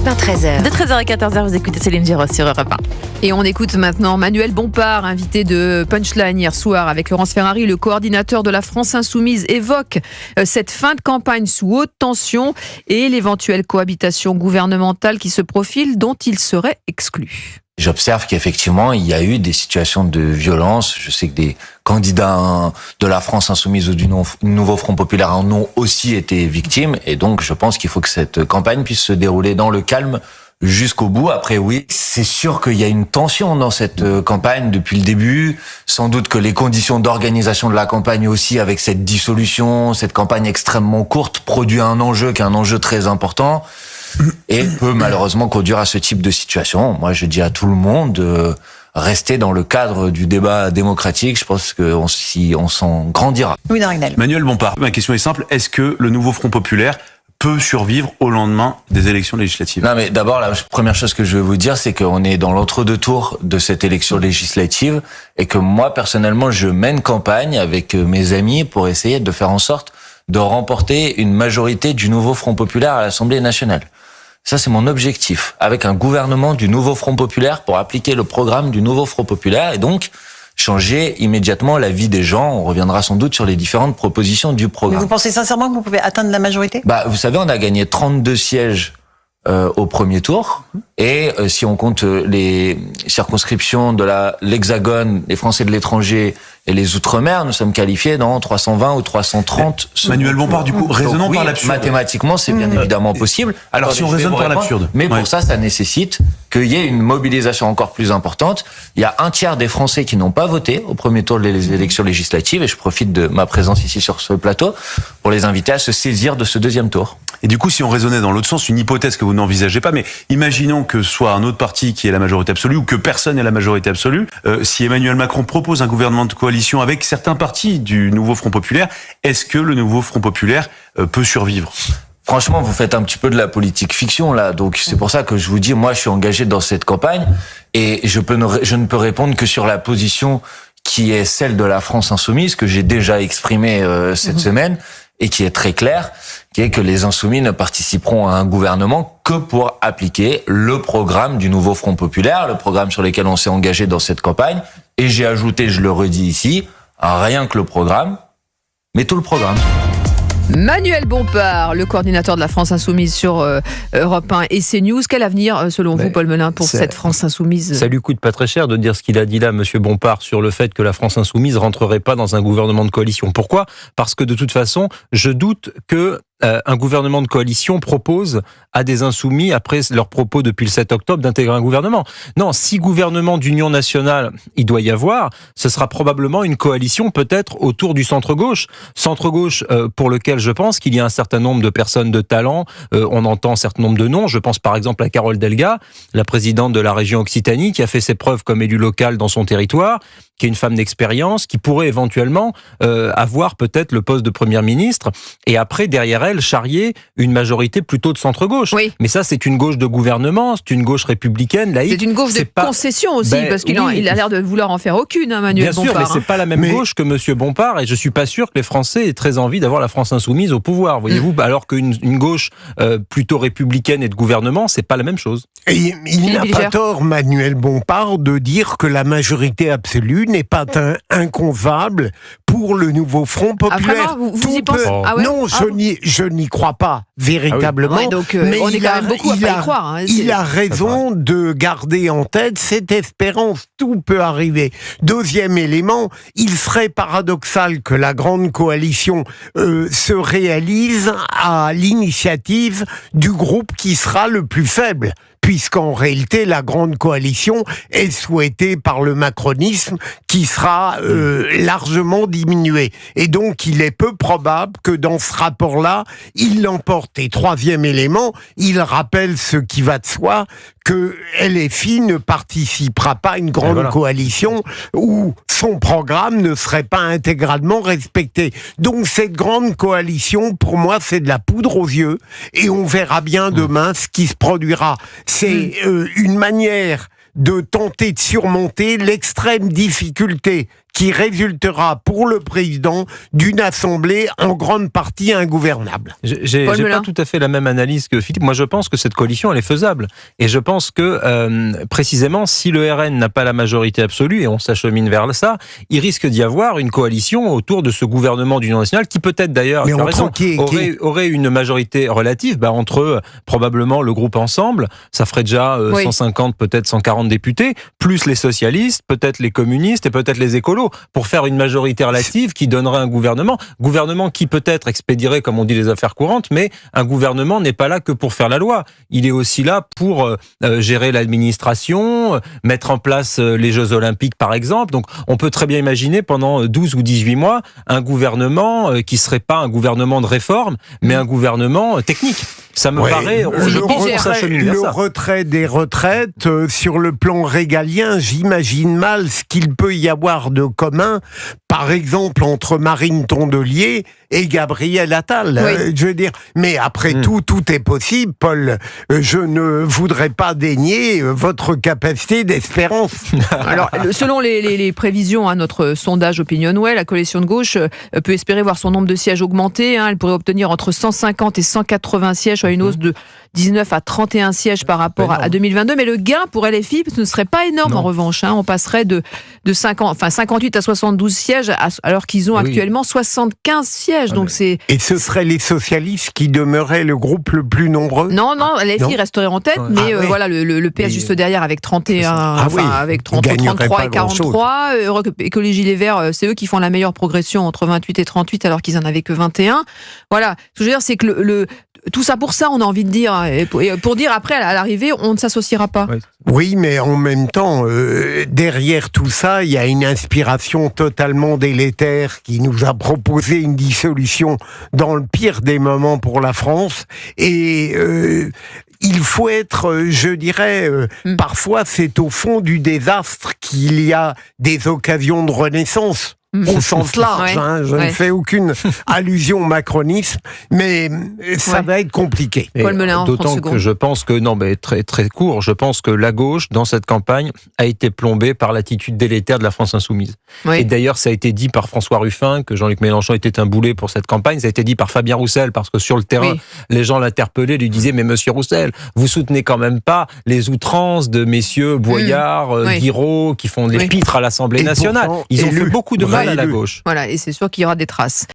Europe 1 13h. De 13h à 14h, vous écoutez Céline Giraud sur Europe 1. Et on écoute maintenant Manuel Bompard, invité de Punchline hier soir avec Laurence Ferrari. Le coordinateur de la France Insoumise évoque cette fin de campagne sous haute tension et l'éventuelle cohabitation gouvernementale qui se profile, dont il serait exclu. J'observe qu'effectivement, il y a eu des situations de violence. Je sais que des candidats de la France Insoumise ou du Nouveau Front Populaire en ont aussi été victimes. Et donc, je pense qu'il faut que cette campagne puisse se dérouler dans le calme jusqu'au bout. Après, oui, c'est sûr qu'il y a une tension dans cette campagne depuis le début. Sans doute que les conditions d'organisation de la campagne aussi, avec cette dissolution, cette campagne extrêmement courte, produit un enjeu qui est un enjeu très important. Et peut malheureusement conduire à ce type de situation. Moi, je dis à tout le monde de rester dans le cadre du débat démocratique. Je pense qu'on s'en grandira. Oui, Darinel. Manuel Bompard, ma question est simple. Est-ce que le Nouveau Front Populaire peut survivre au lendemain des élections législatives? Non, mais d'abord, la première chose que je veux vous dire, c'est qu'on est dans l'entre-deux tours de cette élection législative et que moi, personnellement, je mène campagne avec mes amis pour essayer de faire en sorte de remporter une majorité du Nouveau Front Populaire à l'Assemblée nationale. Ça, c'est mon objectif, avec un gouvernement du Nouveau Front Populaire pour appliquer le programme du Nouveau Front Populaire et donc changer immédiatement la vie des gens. On reviendra sans doute sur les différentes propositions du programme. Mais vous pensez sincèrement que vous pouvez atteindre la majorité ? Vous savez, on a gagné 32 sièges au premier tour. Et si on compte les circonscriptions de l'Hexagone, les Français de l'étranger et les Outre-mer, nous sommes qualifiés dans 320 ou 330. Manuel Bompard, du coup, raisonnons oui, par l'absurde. Mathématiquement, c'est bien évidemment possible. Alors, si on raisonne par l'absurde. Mais pour ça nécessite qu'il y ait une mobilisation encore plus importante. Il y a un tiers des Français qui n'ont pas voté au premier tour des élections législatives, et je profite de ma présence ici sur ce plateau pour les inviter à se saisir de ce deuxième tour. Et du coup, si on raisonnait dans l'autre sens, une hypothèse que vous n'envisagez pas, mais imaginons que soit un autre parti qui ait la majorité absolue ou que personne n'ait la majorité absolue, si Emmanuel Macron propose un gouvernement de coalition avec certains partis du Nouveau Front Populaire, est-ce que le Nouveau Front Populaire peut survivre ? Franchement, vous faites un petit peu de la politique fiction là, donc c'est pour ça que je vous dis, moi, je suis engagé dans cette campagne et je ne peux répondre que sur la position qui est celle de la France Insoumise que j'ai déjà exprimée cette semaine et qui est très claire, qui est que les Insoumis ne participeront à un gouvernement que pour appliquer le programme du Nouveau Front Populaire, le programme sur lequel on s'est engagé dans cette campagne. Et j'ai ajouté, je le redis ici, rien que le programme, mais tout le programme. Manuel Bompard, le coordinateur de la France Insoumise sur Europe 1 et CNews. Quel avenir, selon vous, Paul Melun, pour cette France Insoumise ? Ça lui coûte pas très cher de dire ce qu'il a dit là, Monsieur Bompard, sur le fait que la France Insoumise rentrerait pas dans un gouvernement de coalition. Pourquoi ? Parce que de toute façon, je doute que un gouvernement de coalition propose à des insoumis, après leurs propos depuis le 7 octobre, d'intégrer un gouvernement. Non, si gouvernement d'union nationale il doit y avoir, ce sera probablement une coalition peut-être autour du centre-gauche. Centre-gauche pour lequel je pense qu'il y a un certain nombre de personnes de talent, on entend un certain nombre de noms, je pense par exemple à Carole Delga, la présidente de la région Occitanie, qui a fait ses preuves comme élue locale dans son territoire, qui est une femme d'expérience, qui pourrait éventuellement avoir peut-être le poste de première ministre, et après, derrière elle, charrier une majorité plutôt de centre-gauche. Oui. Mais ça, c'est une gauche de gouvernement, c'est une gauche républicaine, laïque. C'est une gauche de concession aussi, parce qu'il il a l'air de vouloir en faire aucune, Manuel Bompard. Bien sûr, mais c'est pas la même gauche que Monsieur Bompard, et je suis pas sûr que les Français aient très envie d'avoir la France Insoumise au pouvoir, voyez-vous, alors qu'une gauche plutôt républicaine et de gouvernement, c'est pas la même chose. Et il n'a pas tort, Manuel Bompard, de dire que la majorité absolue n'est pas inconcevable pour le Nouveau Front Populaire. Vous y pensez ? Non, je n'y crois pas véritablement. Ah oui. Donc, mais on est quand même beaucoup à pas y croire. Il a raison de garder en tête cette espérance. Tout peut arriver. Deuxième élément, il serait paradoxal que la grande coalition se réalise à l'initiative du groupe qui sera le plus faible, puisqu'en réalité, la grande coalition est souhaitée par le macronisme qui sera largement diminué. Et donc, il est peu probable que dans ce rapport-là, il l'emporte. Et troisième élément, il rappelle ce qui va de soi, que LFI ne participera pas à une grande coalition où son programme ne serait pas intégralement respecté. Donc cette grande coalition, pour moi, c'est de la poudre aux yeux et on verra bien demain ce qui se produira. C'est une manière de tenter de surmonter l'extrême difficulté qui résultera pour le président d'une assemblée en grande partie ingouvernable. J'ai pas tout à fait la même analyse que Philippe. Moi, je pense que cette coalition, elle est faisable. Et je pense que, précisément, si le RN n'a pas la majorité absolue, et on s'achemine vers ça, il risque d'y avoir une coalition autour de ce gouvernement d'union nationale qui peut-être d'ailleurs, aurait une majorité relative entre probablement le groupe Ensemble, ça ferait déjà 150, peut-être 140 députés, plus les socialistes, peut-être les communistes et peut-être les écolos, pour faire une majorité relative qui donnerait un gouvernement qui peut-être expédierait, comme on dit, les affaires courantes, mais un gouvernement n'est pas là que pour faire la loi. Il est aussi là pour gérer l'administration, mettre en place les Jeux Olympiques, par exemple. Donc, on peut très bien imaginer pendant 12 ou 18 mois un gouvernement qui serait pas un gouvernement de réforme, mais un gouvernement technique. Ça me paraît... Le retrait des retraites, sur le plan régalien, j'imagine mal ce qu'il peut y avoir de commun, par exemple, entre Marine Tondelier et Gabriel Attal. Je veux dire, mais après tout est possible, Paul. Je ne voudrais pas dénier votre capacité d'espérance. Alors, selon les prévisions, notre sondage OpinionWay, la coalition de gauche peut espérer voir son nombre de sièges augmenter. Elle pourrait obtenir entre 150 et 180 sièges, soit une hausse de 19 à 31 sièges par rapport à 2022. Mais le gain pour LFI ne serait pas énorme en revanche. On passerait de 58 à 72 sièges alors qu'ils ont actuellement 75 sièges. Donc Et ce seraient les socialistes qui demeuraient le groupe le plus nombreux? Non, LFI resterait en tête, mais voilà, le PS juste derrière avec 31, avec 33 et 43. Écologie Les Verts, c'est eux qui font la meilleure progression entre 28 et 38 alors qu'ils en avaient que 21. Voilà, ce que je veux dire, c'est que tout ça pour ça, on a envie de dire, et pour dire après, à l'arrivée, on ne s'associera pas. Oui, mais en même temps, derrière tout ça, il y a une inspiration totalement délétère qui nous a proposé une dissolution dans le pire des moments pour la France. Et il faut être, je dirais, parfois c'est au fond du désastre qu'il y a des occasions de renaissance. Au sens large, je ne fais aucune allusion au macronisme, mais ça va être compliqué. Paul Melun, d'autant que je pense que, très, très court, je pense que la gauche, dans cette campagne, a été plombée par l'attitude délétère de la France insoumise. Et d'ailleurs, ça a été dit par François Ruffin, que Jean-Luc Mélenchon était un boulet pour cette campagne, ça a été dit par Fabien Roussel, parce que sur le terrain, les gens l'interpellaient, lui disaient, mais monsieur Roussel, vous soutenez quand même pas les outrances de messieurs Boyard, Guiraud, qui font les pitres à l'Assemblée nationale. Ils ont fait beaucoup de mal à la gauche. Voilà, et c'est sûr qu'il y aura des traces.